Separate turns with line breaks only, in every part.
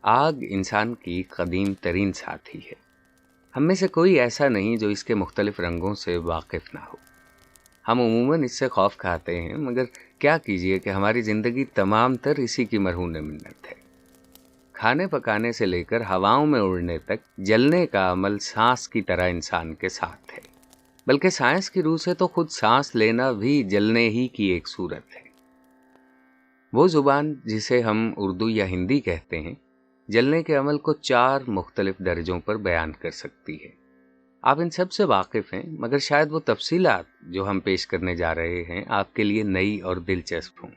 आग इंसान की कदीम तरीन साथी है। हम में से कोई ऐसा नहीं जो इसके मुख्तलिफ रंगों से वाकिफ ना हो। हम उमूमन इससे खौफ खाते हैं, मगर क्या कीजिए कि हमारी ज़िंदगी तमाम तर इसी की मरहून मिन्नत है। खाने पकाने से लेकर हवाओं में उड़ने तक जलने का अमल सांस की तरह इंसान के साथ है। बल्कि साइंस की रूह से तो खुद सांस लेना भी जलने ही की एक सूरत है। वो ज़ुबान जिसे हम उर्दू या हिंदी कहते हैं, जलने के अमल को 4 मुख्तलिफ दर्जों पर बयान कर सकती है। आप इन सब से वाकिफ़ हैं, मगर शायद वो तफसीलात जो हम पेश करने जा रहे हैं आपके लिए नई और दिलचस्प हों।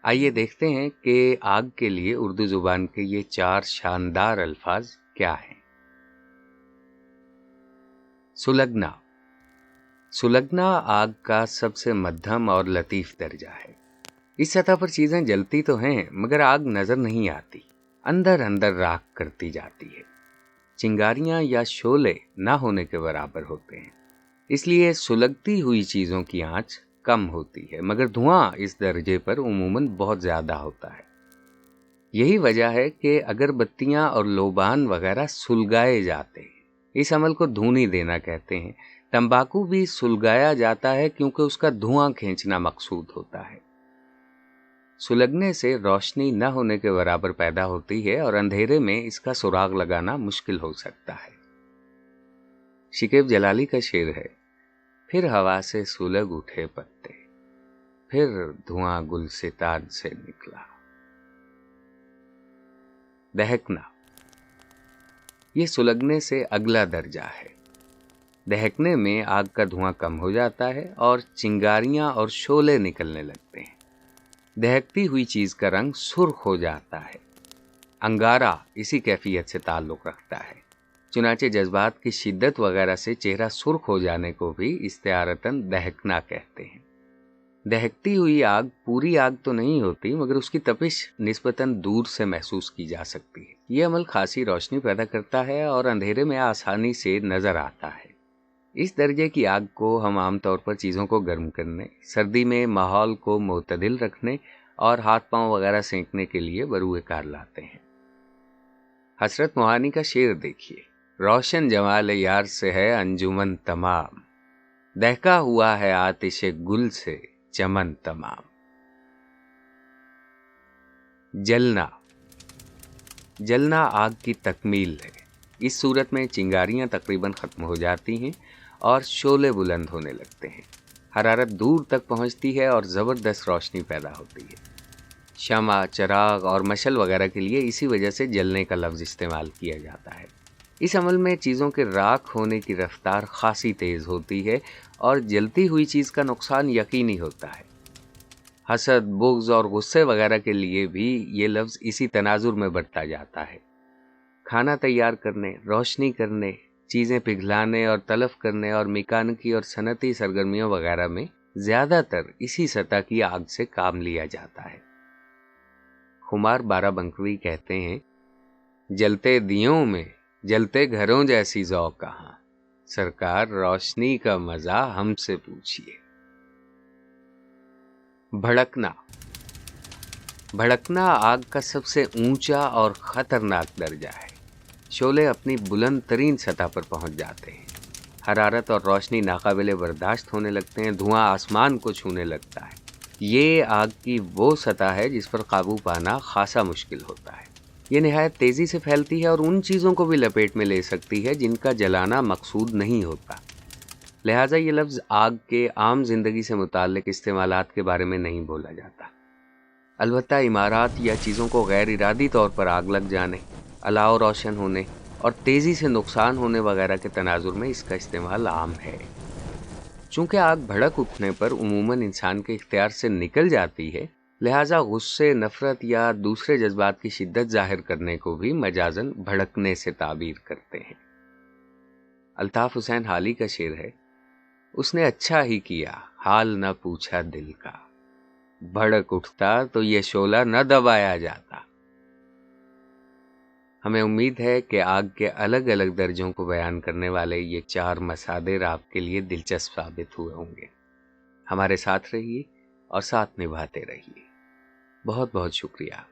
आइए देखते हैं कि आग के लिए उर्दू ज़ुबान के ये 4 शानदार अल्फाज क्या हैं। सुलगना। सुलगना आग का सबसे मध्यम और लतीफ़ दर्जा है। इस सतह पर चीज़ें जलती तो हैं, मगर आग नज़र नहीं आती, अंदर अंदर राख करती जाती है। चिंगारियाँ या शोले ना होने के बराबर होते हैं, इसलिए सुलगती हुई चीज़ों की आंच कम होती है, मगर धुआं इस दर्जे पर उमूमन बहुत ज़्यादा होता है। यही वजह है कि अगरबत्तियाँ और लोबान वगैरह सुलगाए जाते हैं। इस अमल को धूनी देना कहते हैं। तंबाकू भी सुलगाया जाता है क्योंकि उसका धुआं खींचना मकसूद होता है। सुलगने से रोशनी न होने के बराबर पैदा होती है और अंधेरे में इसका सुराग लगाना मुश्किल हो सकता है। शिकेब जलाली का शेर है, फिर हवा से सुलग उठे पत्ते, फिर धुआं गुलसितान से निकला। दहकना। ये सुलगने से अगला दर्जा है। दहकने में आग का धुआं कम हो जाता है और चिंगारियां और शोले निकलने लगते हैं। दहकती हुई चीज का रंग सुर्ख हो जाता है। अंगारा इसी कैफियत से ताल्लुक रखता है। चुनाचे जज्बात की शिद्दत वगैरह से चेहरा सुर्ख हो जाने को भी इस्तिआरतन दहकना कहते हैं। दहकती हुई आग पूरी आग तो नहीं होती, मगर उसकी तपिश निस्बतन दूर से महसूस की जा सकती है। यह अमल खासी रोशनी पैदा करता है और अंधेरे में आसानी से नजर आता है। इस दर्जे की आग को हम आमतौर पर चीज़ों को गर्म करने, सर्दी में माहौल को मुतदिल रखने और हाथ पांव वगैरह सेंकने के लिए बरूए कार लाते हैं। हसरत मोहानी का शेर देखिए, रोशन जमाल यार से है अंजुमन तमाम, दहका हुआ है आतिशे गुल से चमन तमाम। जलना। जलना आग की तकमील है। इस सूरत में चिंगारियां तकरीबन ख़त्म हो जाती हैं और शोले बुलंद होने लगते हैं। हरारत दूर तक पहुंचती है और ज़बरदस्त रोशनी पैदा होती है। शमा, चराग और मशल वगैरह के लिए इसी वजह से जलने का लफ्ज़ इस्तेमाल किया जाता है। इस अमल में चीज़ों के राख होने की रफ्तार खासी तेज़ होती है और जलती हुई चीज़ का नुकसान यकीनी होता है। हसद, बुग़्ज़ और गुस्से वगैरह के लिए भी ये लफ्ज़ इसी तनाजुर में बढ़ता जाता है। खाना तैयार करने, रोशनी करने, चीज़ें पिघलाने और तलफ करने और मेकानिकी और सनती सरगर्मियों वगैरह में ज़्यादातर इसी सतह की आग से काम लिया जाता है। खुमार बाराबंकवी कहते हैं, जलते दियों में जलते घरों जैसी ज़ौक़ कहाँ, सरकार रोशनी का मज़ा हमसे पूछिए। भड़कना। भड़कना आग का सबसे ऊंचा और ख़तरनाक दर्जा है। शोले अपनी बुलंद तरीन सतह पर पहुंच जाते हैं। हरारत और रोशनी नाकाबिले बर्दाश्त होने लगते हैं। धुआं आसमान को छूने लगता है। ये आग की वो सतह है जिस पर काबू पाना खासा मुश्किल होता है। ये निहायत तेज़ी से फैलती है और उन चीज़ों को भी लपेट में ले सकती है जिनका जलाना मकसूद नहीं होता। लिहाजा ये लफ्ज़ आग के आम जिंदगी से मुताल्लिक इस्तेमालात के बारे में नहीं बोला जाता। अलबत्ता इमारात या चीज़ों को गैर इरादी तौर पर आग लग जाने, अलाव रोशन होने और तेज़ी से नुकसान होने वगैरह के तनाजुर में इसका इस्तेमाल आम है। चूँकि आग भड़क उठने पर उमूमन इंसान के इख्तियार से निकल जाती है, लिहाजा गुस्से, नफ़रत या दूसरे जज्बात की शिद्दत ज़ाहिर करने को भी मजाजन भड़कने से ताबीर करते हैं। अल्ताफ़ हुसैन हाली का शेर है, उसने अच्छा ही किया हाल न पूछा दिल का, भड़क उठता तो ये शोला न दबाया जाता। हमें उम्मीद है कि आग के अलग अलग दर्जों को बयान करने वाले ये 4 मसादिर आपके लिए दिलचस्प साबित हुए होंगे। हमारे साथ रहिए और साथ निभाते रहिए। बहुत बहुत शुक्रिया।